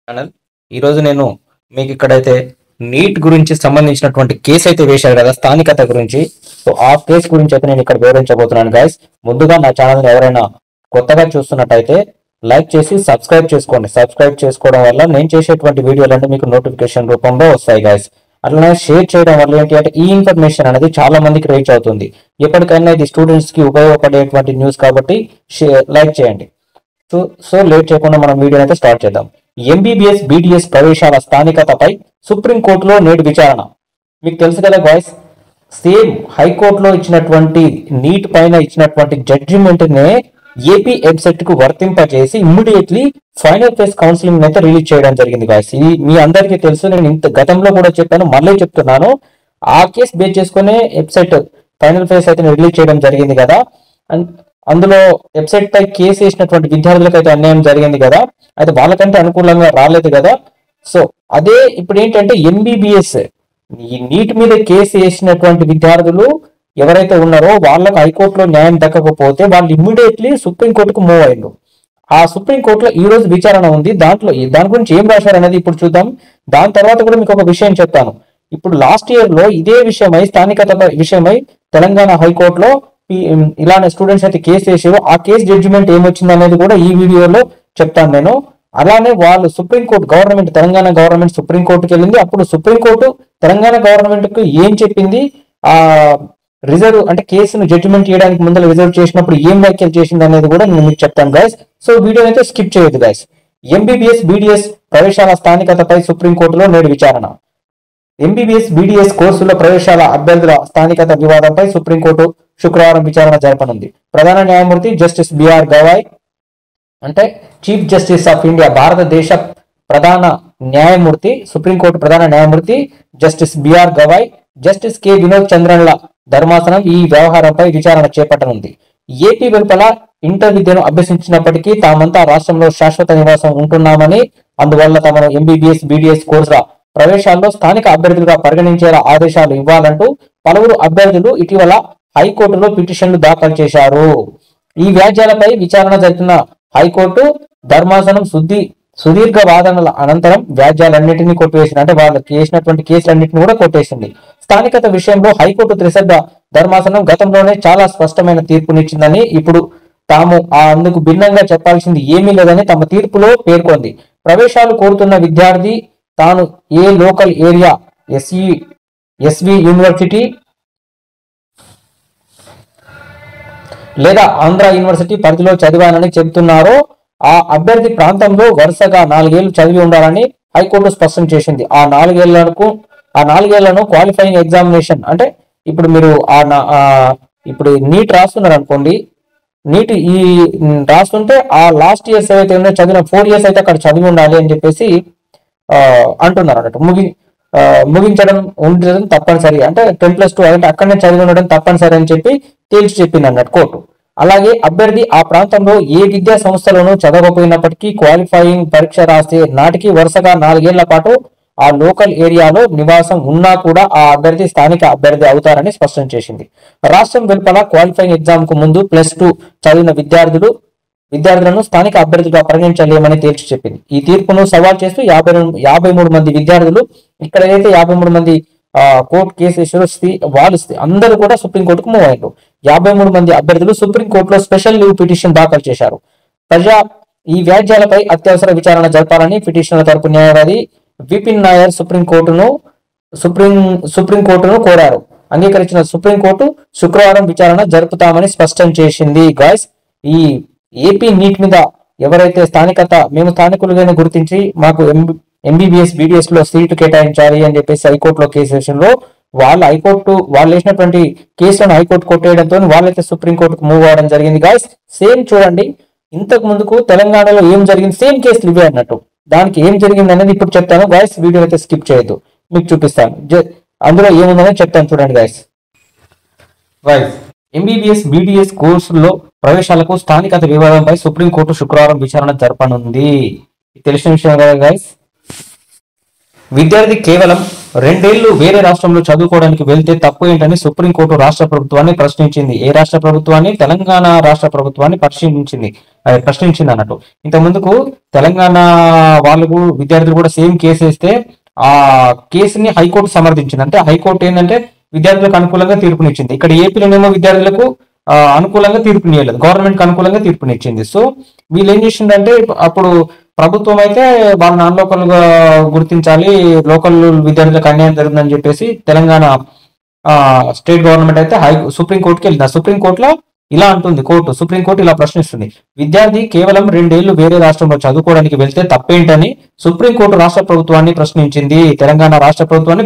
Channel ఈరోజు నేను మీకు ఇక్కడైతే నీట్ గురించి సంబంధించినటువంటి కేసు అయితే వేశారు కదా స్థానికత గురించి. సో ఆ కేసు గురించి అయితే నేను ఇక్కడ వివరించబోతున్నాను గైస్. ముందుగా నా ఛానల్ ఎవరైనా కొత్తగా చూస్తున్నట్టయితే లైక్ చేసి సబ్స్క్రైబ్ చేసుకోండి. సబ్స్క్రైబ్ చేసుకోవడం వల్ల నేను చేసేటువంటి వీడియోలన్నీ మీకు నోటిఫికేషన్ రూపంలో వస్తాయి గైస్. అట్లనే షేర్ చేయడం వల్ల ఏంటి అంటే ఈ ఇన్ఫర్మేషన్ అనేది చాలా మందికి రీచ్ అవుతుంది. ఎప్పటికైనా ఇది స్టూడెంట్స్ కి ఉపయోగపడేటువంటి న్యూస్ కాబట్టి లైక్ చేయండి. సో లేట్ చేయకుండా మనం వీడియో అయితే స్టార్ట్ చేద్దాం. ఎంబీబీఎస్ బీడీఎస్ ప్రవేశాల స్థానికతపై సుప్రీంకోర్టులో నేడు విచారణ. మీకు తెలుసు కదా గాయ్స్, సేమ్ హైకోర్టులో ఇచ్చినటువంటి నీట్ పైన ఇచ్చినటువంటి జడ్జిమెంట్ నే ఏపీ వెబ్సైట్ కు వర్తింపజేసి ఇమ్మీడియట్లీ ఫైనల్ ఫేజ్ కౌన్సిలింగ్ అయితే రిలీజ్ చేయడం జరిగింది గాయ్స్. ఇది మీ అందరికీ తెలుసు, నేను ఇంత గతంలో కూడా చెప్పాను, మళ్ళీ చెప్తున్నాను. ఆ కేసు బేస్ చేసుకునే వెబ్సైట్ ఫైనల్ ఫేజ్ అయితే రిలీజ్ చేయడం జరిగింది కదా. అందులో వెబ్సైట్ పై కేసు వేసినటువంటి విద్యార్థులకు అయితే అన్యాయం జరిగింది కదా, అయితే వాళ్ళకంటే అనుకూలంగా రాలేదు కదా. సో అదే ఇప్పుడు ఏంటంటే ఎంబీబీఎస్ ఈ నీట్ మీద కేసు వేసినటువంటి విద్యార్థులు ఎవరైతే ఉన్నారో వాళ్ళకు హైకోర్టులో న్యాయం దక్కకపోతే వాళ్ళు ఇమ్మీడియట్లీ సుప్రీంకోర్టుకు మూవ్ అయ్యారు. ఆ సుప్రీంకోర్టులో ఈ రోజు విచారణ ఉంది. దాని గురించి ఏం రాశారు అనేది ఇప్పుడు చూద్దాం. దాని తర్వాత కూడా మీకు ఒక విషయం చెప్తాను. ఇప్పుడు లాస్ట్ ఇయర్ లో ఇదే విషయమై స్థానికత విషయమై తెలంగాణ హైకోర్టులో ఇలానే స్టూడెంట్స్ అయితే కేసు వేసారు. ఆ కేసు జడ్జిమెంట్ ఏమొచ్చింది అనేది కూడా ఈ వీడియోలో చెప్తాను నేను. అలానే వాళ్ళు సుప్రీంకోర్టు గవర్నమెంట్ తెలంగాణ గవర్నమెంట్ సుప్రీంకోర్టుకి వెళ్ళింది. అప్పుడు సుప్రీంకోర్టు తెలంగాణ గవర్నమెంట్ కు ఏం చెప్పింది, ఆ రిజర్వ్ అంటే కేసును జడ్జిమెంట్ చేయడానికి ముందర రిజర్వ్ చేసినప్పుడు ఏం వ్యాఖ్యలు చేసింది అనేది కూడా నేను మీకు చెప్తాను గైస్. సో వీడియో అయితే స్కిప్ చేయొద్దు గైస్. ఎంబీబీఎస్ బీడీఎస్ ప్రవేశాల స్థానికతపై సుప్రీంకోర్టులో నేడు విచారణ. ఎంబీబీఎస్ బీడీఎస్ కోర్సులో ప్రవేశాల అభ్యర్థుల స్థానికత వివాదంపై సుప్రీంకోర్టు శుక్రవారం విచారణ జరపనుంది. ప్రధాన న్యాయమూర్తి జస్టిస్ బిఆర్ గవాయ్ అంటే చీఫ్ జస్టిస్ ఆఫ్ ఇండియా, భారతదేశ ప్రధాన న్యాయమూర్తి, సుప్రీంకోర్టు ప్రధాన న్యాయమూర్తి justice BR Gavai, justice K Vinod చంద్రన్ల ధర్మాసనం ఈ వ్యవహారంపై విచారణ చేపట్టనుంది. ఏపీ వెలుపల ఇంటర్ విద్యను అభ్యసించినప్పటికీ తామంతా రాష్ట్రంలో శాశ్వత నివాసం ఉంటున్నామని, అందువల్ల తమను ఎంబీబీఎస్ బీడీఎస్ కోర్సుల ప్రవేశాల్లో స్థానిక అభ్యర్థులుగా పరిగణించేలా ఆదేశాలు ఇవ్వాలంటూ పలువురు అభ్యర్థులు ఇటీవల హైకోర్టులో పిటిషన్లు దాఖలు చేశారు. ఈ వ్యాజ్యాలపై విచారణ జరిపిన హైకోర్టు ధర్మాసనం సుదీర్ఘ వాదనల అనంతరం వ్యాజ్యాలన్నింటినీ కొట్టివేసింది. అంటే వాళ్ళకి చేసినటువంటి కేసులన్నింటినీ కూడా కొట్టేసింది. స్థానికత విషయంలో హైకోర్టు త్రిసభ్య ధర్మాసనం గతంలోనే చాలా స్పష్టమైన తీర్పునిచ్చిందని, ఇప్పుడు తాము అందుకు భిన్నంగా చెప్పాల్సింది ఏమీ లేదని తమ తీర్పులో పేర్కొంది. ప్రవేశాలు కోరుతున్న విద్యార్థి తాను ఏ లోకల్ ఏరియా ఎస్వి యూనివర్సిటీ లేదా ఆంధ్ర యూనివర్సిటీ పరిధిలో చదివానని చెబుతున్నారో ఆ అభ్యర్థి ప్రాంతంలో వరుసగా 4 ఏళ్లు చదివి ఉండాలని హైకోర్టు స్పష్టం చేసింది. ఆ నాలుగేళ్లను క్వాలిఫైయింగ్ ఎగ్జామినేషన్ అంటే ఇప్పుడు మీరు ఇప్పుడు నీట్ రాస్తున్నారు అనుకోండి, నీట్ ఈ రాస్తుంటే ఆ లాస్ట్ ఇయర్స్ ఏవైతే ఉన్నాయో చదివిన 4 years అయితే అక్కడ చదివి ఉండాలి అని చెప్పేసి అంటున్నారు అన్నట్టు. ముగించడం ఉండడం తప్పనిసరి, అంటే 10+2 అంటే అక్కడనే చదివి ఉండడం తప్పనిసరి అని చెప్పి తేల్చి చెప్పింది అన్నట్టు కోర్టు. అలాగే అభ్యర్థి ఆ ప్రాంతంలో ఏ విద్యా సంస్థలోనూ చదవకపోయినప్పటికీ క్వాలిఫైయింగ్ పరీక్ష రాసే నాటికి వరుసగా 4 ఏళ్ల పాటు ఆ లోకల్ ఏరియాలో నివాసం ఉన్నా కూడా ఆ అభ్యర్థి స్థానిక అభ్యర్థి అవుతారని స్పష్టం చేసింది. రాష్ట్రం వెలుపల క్వాలిఫైయింగ్ ఎగ్జామ్ కు ముందు +2 చదివిన విద్యార్థులను స్థానిక అభ్యర్థులుగా పరిగణించలేమని తేల్చి చెప్పింది. ఈ తీర్పును సవాల్ చేస్తూ 53 మంది విద్యార్థులు, ఇక్కడ ఏదైతే 53 మంది కోర్టు కేసు వేసారో వాళ్ళు అందరూ కూడా సుప్రీంకోర్టుకు మూవ్ అయ్యారు. 53 మంది అభ్యర్థులు సుప్రీంకోర్టులో స్పెషల్ లీవ్ పిటిషన్ దాఖలు చేశారు. ఈ వ్యాజ్యాలపై అత్యవసర విచారణ జరపాలని పిటిషన్ల తరపు న్యాయవాది విపిన్ నాయర్ సుప్రీంకోర్టును కోరారు. అంగీకరించిన సుప్రీంకోర్టు శుక్రవారం విచారణ జరుపుతామని స్పష్టం చేసింది. గాయస్, ఈ ఏపీ నీట్ మీద ఎవరైతే మేము స్థానికులుగానే గుర్తించి మాకు ఎంబీబీఎస్ బీడీఎస్ లో సీటు కేటాయించాలి అని చెప్పేసి హైకోర్టులో కేసు వేషంలో వాళ్ళు వేసినటువంటి కేసులను హైకోర్టు కొట్టేయడంతో వాళ్ళైతే సుప్రీంకోర్టుకు మూవ్ అవ్వడం జరిగింది. గాయస్, సేమ్ చూడండి, ఇంతకు ముందుకు తెలంగాణలో ఏం జరిగింది, సేమ్ కేసులు ఇవే అన్నట్టు. దానికి ఏం జరిగింది అనేది ఇప్పుడు చెప్తాను గాయస్. వీడియో అయితే స్కిప్ చేయొద్దు, మీకు చూపిస్తాను. అందులో ఏముందని చెప్తాను చూడండి గాయస్. ఎంబీబీఎస్ బీడీఎస్ కోర్సుల్లో ప్రవేశాలకు స్థానికత వివాదంపై సుప్రీంకోర్టు శుక్రవారం విచారణ జరపనుంది. తెలిసిన విషయం కదా గైస్. విద్యార్థి కేవలం 2 ఏళ్లు వేరే రాష్ట్రంలో చదువుకోవడానికి వెళ్తే తప్పు ఏంటని సుప్రీంకోర్టు రాష్ట్ర ప్రభుత్వాన్ని ప్రశ్నించింది. ఏ రాష్ట్ర ప్రభుత్వాన్ని? తెలంగాణ రాష్ట్ర ప్రభుత్వాన్ని ప్రశ్నించింది. ప్రశ్నించింది అన్నట్టు. ఇంత ముందుకు తెలంగాణ వాళ్ళు విద్యార్థులు కూడా సేమ్ కేసు వేస్తే ఆ కేసుని హైకోర్టు సమర్థించింది. అంటే హైకోర్టు ఏంటంటే విద్యార్థులకు అనుకూలంగా తీర్పునిచ్చింది. ఇక్కడ ఏపీలోనేమో విద్యార్థులకు అనుకూలంగా తీర్పునియలేదు, గవర్నమెంట్ కి అనుకూలంగా తీర్పునిచ్చింది. సో వీళ్ళు ఏం చేసిందంటే అప్పుడు ప్రభుత్వం అయితే వాళ్ళు నాన్ లోకల్ గా గుర్తించాలి, లోకల్ విద్యార్థులకు అన్యాయం జరుగుతుందని చెప్పేసి తెలంగాణ స్టేట్ గవర్నమెంట్ అయితే సుప్రీంకోర్టుకి వెళ్ళింది. సుప్రీంకోర్టులో ఇలా అంటుంది సుప్రీంకోర్టు ఇలా ప్రశ్నిస్తుంది, విద్యార్థి కేవలం 2 ఏళ్లు వేరే రాష్ట్రంలో చదువుకోవడానికి వెళ్తే తప్పేంటని సుప్రీంకోర్టు రాష్ట్ర ప్రభుత్వాన్ని ప్రశ్నించింది. తెలంగాణ రాష్ట్ర ప్రభుత్వాన్ని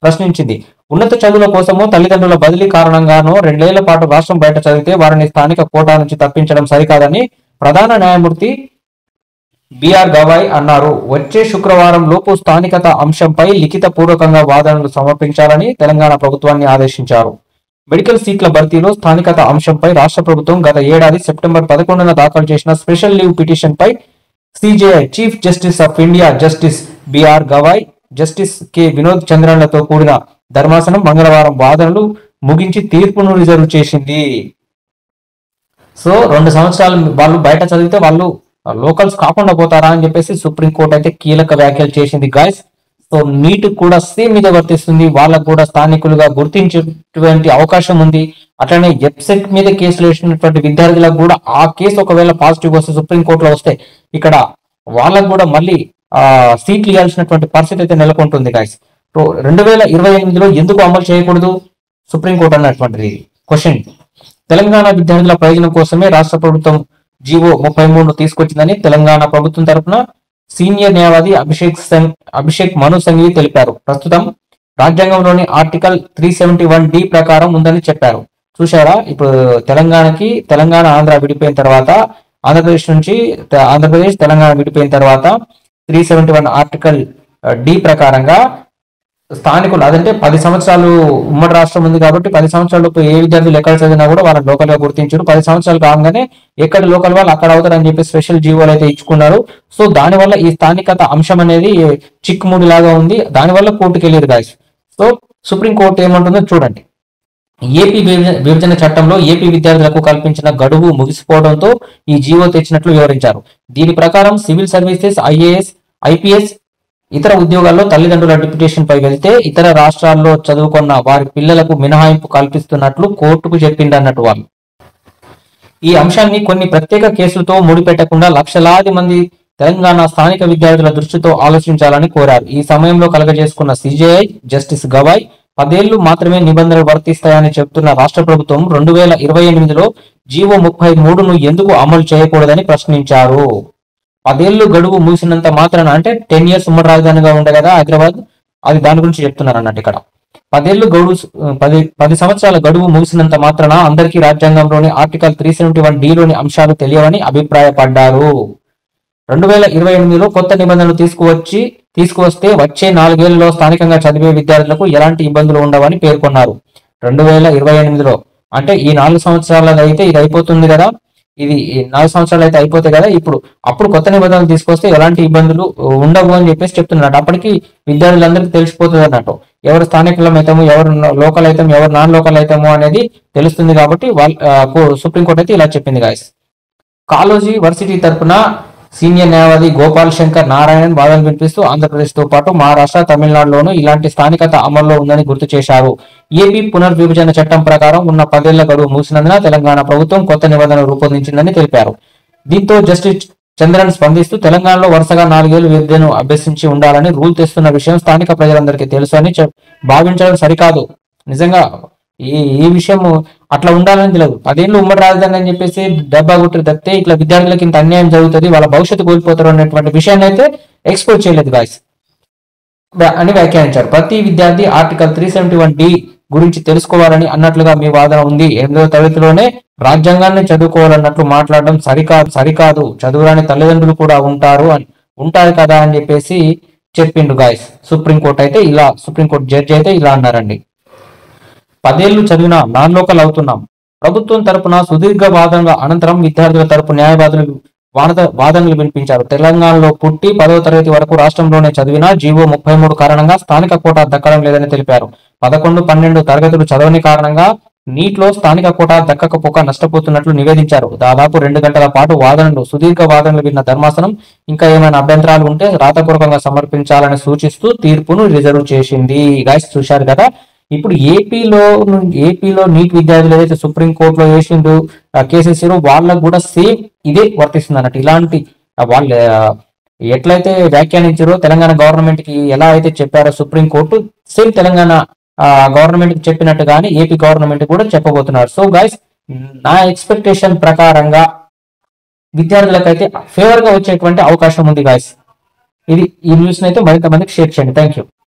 ప్రశ్నించింది. ఉన్నత చదువుల కోసమో తల్లిదండ్రుల బదిలీ కారణంగానో 2 ఏళ్ల పాటు రాష్ట్రం బయట చదివితే వారిని స్థానిక కోటా నుంచి తప్పించడం సరికాదని ప్రధాన న్యాయమూర్తి బిఆర్ గవాయ్ అన్నారు. వచ్చే శుక్రవారం లోపు స్థానికత అంశంపై లిఖిత పూర్వకంగా వాదనలు సమర్పించాలని తెలంగాణ ప్రభుత్వాన్ని ఆదేశించారు. మెడికల్ సీట్ల భర్తీలో స్థానికత అంశంపై రాష్ట్ర ప్రభుత్వం గత ఏడాది సెప్టెంబర్ 11న దాఖలు చేసిన స్పెషల్ లీవ్ పిటిషన్ పై CJI chief justice of India justice BR Gavai, justice K Vinod చంద్రన్లతో కూడిన ధర్మాసనం మంగళవారం వాదనలు ముగించి తీర్పును రిజర్వ్ చేసింది. సో 2 సంవత్సరాలు వాళ్ళు బయట చదివితే వాళ్ళు లోకల్స్ కాకుండా పోతారా అని చెప్పేసి సుప్రీంకోర్టు అయితే కీలక వ్యాఖ్యలు చేసింది గాయస్. సో నీట్ కూడా సేమ్ మీద వర్తిస్తుంది, వాళ్ళకు కూడా స్థానికులుగా గుర్తించేటువంటి అవకాశం ఉంది. అట్లనే వెబ్సైట్ మీద కేసులు వేసినటువంటి విద్యార్థులకు కూడా ఆ కేసు ఒకవేళ పాజిటివ్ వస్తే సుప్రీంకోర్టులో వస్తే ఇక్కడ వాళ్ళకు కూడా మళ్ళీ సీట్లు ఇవ్వాల్సినటువంటి పరిస్థితి అయితే నెలకొంటుంది గాయస్. సో 2028లో ఎందుకు అమలు చేయకూడదు సుప్రీంకోర్టు అన్నటువంటిది క్వశ్చన్. తెలంగాణ విద్యార్థుల ప్రయోజనం కోసమే రాష్ట్ర ప్రభుత్వం జీవో 33 తీసుకొచ్చిందని తెలంగాణ ప్రభుత్వం తరఫున సీనియర్ న్యాయవాది అభిషేక్ మను సంఘవి తెలిపారు. ప్రస్తుతం రాజ్యాంగంలోని ఆర్టికల్ 371D ప్రకారం ఉందని చెప్పారు. చూశారా, ఇప్పుడు తెలంగాణ ఆంధ్ర విడిపోయిన తర్వాత ఆంధ్రప్రదేశ్ తెలంగాణ విడిపోయిన తర్వాత 371 ఆర్టికల్ డి ప్రకారంగా స్థానికులు అదంటే 10 సంవత్సరాలు ఉమ్మడి రాష్ట్రం ఉంది కాబట్టి 10 సంవత్సరాలలోపు ఏ విద్యార్థులు ఎక్కడ చదివినా కూడా వాళ్ళని లోకల్ గా గుర్తించారు. 10 సంవత్సరాలు కాగానే ఎక్కడ లోకల్ వాళ్ళు అక్కడ అవుతారని చెప్పి స్పెషల్ జీవోలు అయితే ఇచ్చుకున్నారు. సో దానివల్ల ఈ స్థానికత అంశం అనేది చిక్కుముడి లాగా ఉంది, దానివల్ల కోర్టుకు వెళ్ళారు గాయస్. సో సుప్రీంకోర్టు ఏమంటుందో చూడండి. ఏపీ విభజన చట్టంలో ఏపీ విద్యార్థులకు కల్పించిన గడువు ముగిసిపోవడంతో ఈ జీవో తెచ్చినట్లు వివరించారు. దీని ప్రకారం సివిల్ సర్వీసెస్, ఐఏఎస్, ఐపీఎస్ ఇతర ఉద్యోగాల్లో తల్లిదండ్రుల డిప్యుటేషన్ పై వెళ్తే ఇతర రాష్ట్రాల్లో చదువుకున్న వారి పిల్లలకు మినహాయింపు కల్పిస్తున్నట్లు కోర్టుకు చెప్పిందన్నట్టు వాళ్ళు. ఈ అంశాన్ని కొన్ని ప్రత్యేక కేసులతో ముడిపెట్టకుండా లక్షలాది మంది తెలంగాణ స్థానిక విద్యార్థుల దృష్టితో ఆలోచించాలని కోరారు. ఈ సమయంలో కలగజేసుకున్న సిజేఐ జస్టిస్ గవాయ్ 10 ఏళ్లు మాత్రమే నిబంధనలు వర్తిస్తాయని చెబుతున్న రాష్ట్ర ప్రభుత్వం 2028లో జీవో 33ను ఎందుకు అమలు చేయకూడదని ప్రశ్నించారు. 10 ఏళ్లు గడువు ముగిసినంత మాత్రాన అంటే 10 years ఉమ్మడి రాజధానిగా ఉండే కదా హైదరాబాద్, అది దాని గురించి చెప్తున్నారు అన్నట్టు ఇక్కడ. 10 సంవత్సరాల గడువు ముగిసినంత మాత్రాన అందరికీ రాజ్యాంగంలోని ఆర్టికల్ 371Dలోని అంశాలు తెలియవని అభిప్రాయపడ్డారు. 2028లో కొత్త నిబంధనలు తీసుకువస్తే వచ్చే 4 ఏళ్లలో స్థానికంగా చదివే విద్యార్థులకు ఎలాంటి ఇబ్బందులు ఉండవని పేర్కొన్నారు. 2028లో అంటే ఈ 4 సంవత్సరాలు అయితే ఇది అయిపోతుంది కదా, ఇది 4 సంవత్సరాలు అయితే అయిపోతాయి కదా, అప్పుడు కొత్త నిబంధనలు తీసుకొస్తే ఎలాంటి ఇబ్బందులు ఉండవు అని చెప్పేసి చెప్తున్నారు. అప్పటికి విద్యార్థులందరికీ తెలిసిపోతుంది అన్నట్టు ఎవరు స్థానికులం అవుతాము, ఎవరు లోకల్ అవుతాము, ఎవరు నాన్ లోకల్ అవుతాము అనేది తెలుస్తుంది. కాబట్టి సుప్రీంకోర్టు అయితే ఇలా చెప్పింది గాయస్. కాళోజీ వర్సిటీ తరఫున సీనియర్ న్యాయవాది గోపాల్ శంకర్ నారాయణన్ వాదనలు వినిపిస్తూ ఆంధ్రప్రదేశ్ తో పాటు మహారాష్ట్ర, తమిళనాడులోనూ ఇలాంటి స్థానికత అమల్లో ఉందని గుర్తు చేశారు. ఏపీ పునర్విభజన చట్టం ప్రకారం ఉన్న 10 ఏళ్ల గడువు ముగిసినందున తెలంగాణ ప్రభుత్వం కొత్త నిబంధనలు రూపొందించిందని తెలిపారు. దీంతో జస్టిస్ చంద్రన్ స్పందిస్తూ తెలంగాణలో వరుసగా 4 ఏళ్లు విద్యను అభ్యసించి ఉండాలని రూల్ తెస్తున్న విషయం స్థానిక ప్రజలందరికీ తెలుసు అని భావించడం సరికాదు. నిజంగా ఈ విషయం అట్లా ఉండాలని తెలియదు. 10 ఏళ్ళు ఉమ్మడి రాజధాని అని చెప్పేసి డబ్బా గుట్టు తప్పితే ఇట్లా విద్యార్థులకు ఇంత అన్యాయం జరుగుతుంది, వాళ్ళ భవిష్యత్తు కోల్పోతారు అనేటువంటి విషయాన్ని అయితే ఎక్స్పోజ్ చేయలేదు గాయస్ అని వ్యాఖ్యానించారు. ప్రతి విద్యార్థి ఆర్టికల్ 371D గురించి తెలుసుకోవాలని అన్నట్లుగా మీ వాదన ఉంది. 8వ తరగతిలోనే రాజ్యాంగాన్ని చదువుకోవాలన్నట్లు మాట్లాడడం సరికాదు. చదువురాని తల్లిదండ్రులు కూడా ఉంటారు కదా అని చెప్పేసి చెప్పిండు గాయస్. సుప్రీంకోర్టు జడ్జి అయితే ఇలా అన్నారండి. 10 ఏళ్లు చదివినా నాన్ లోకల్ అవుతున్నాం. ప్రభుత్వం తరపున సుదీర్ఘ వాదనల అనంతరం విద్యార్థుల తరపు న్యాయవాదులు వాదనలు వినిపించారు. తెలంగాణలో పుట్టి 10వ తరగతి వరకు రాష్ట్రంలోనే చదివినా జీవో 33 కారణంగా స్థానిక కోటా దక్కడం లేదని తెలిపారు. 11, 12 తరగతులు చదవని కారణంగా నీట్లో స్థానిక కోటా దక్కకపోక నష్టపోతున్నట్లు నివేదించారు. దాదాపు 2 గంటల పాటు వాదనలు, సుదీర్ఘ వాదనలు విన్న ధర్మాసనం ఇంకా ఏమైనా అభ్యంతరాలు ఉంటే రాతపూర్వకంగా సమర్పించాలని సూచిస్తూ తీర్పును రిజర్వ్ చేసింది. గైస్ చూశారు కదా. ఇప్పుడు ఏపీలో నీట్ విద్యార్థులు ఏదైతే సుప్రీం కోర్టులో వేసిండు కేసేసారో వాళ్ళకు కూడా సేమ్ ఇదే వర్తిస్తుంది అన్నట్టు. ఇలాంటి వాళ్ళు ఎట్లయితే వ్యాఖ్యానించారో తెలంగాణ గవర్నమెంట్ కి ఎలా అయితే చెప్పారో supreme court, same Telangana government కి చెప్పినట్టుగానే ఏపీ గవర్నమెంట్ కూడా చెప్పబోతున్నారు. సో గైస్, నా ఎక్స్పెక్టేషన్ ప్రకారంగా విద్యార్థులకైతే ఫేవర్ గా వచ్చేటువంటి అవకాశం ఉంది గైస్. ఈ న్యూస్ అయితే మరింత మందికి షేర్ చేయండి. Thank you.